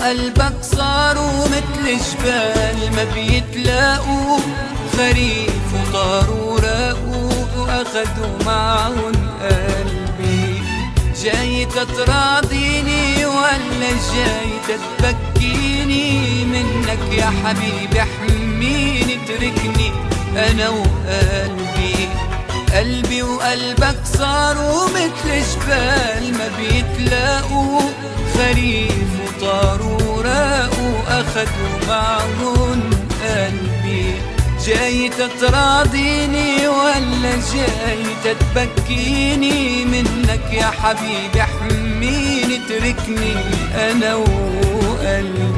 وقلبك صاروا مثل جبال ما بيتلاقوا، خريف وطاروا راقوا واخدوا معهم قلبي. جاي تراضيني ولا جاي تبكيني؟ منك يا حبيبي احميني، اتركني انا وقلبي. قلبي وقلبك صاروا مثل جبال ما بيتلاقوا، خريف وطاروا راقوا اخدوا معهم قلبي. جاي تراضيني ولا جاي تبكيني؟ منك يا حبيبي احميني، اتركني انا وقلبي.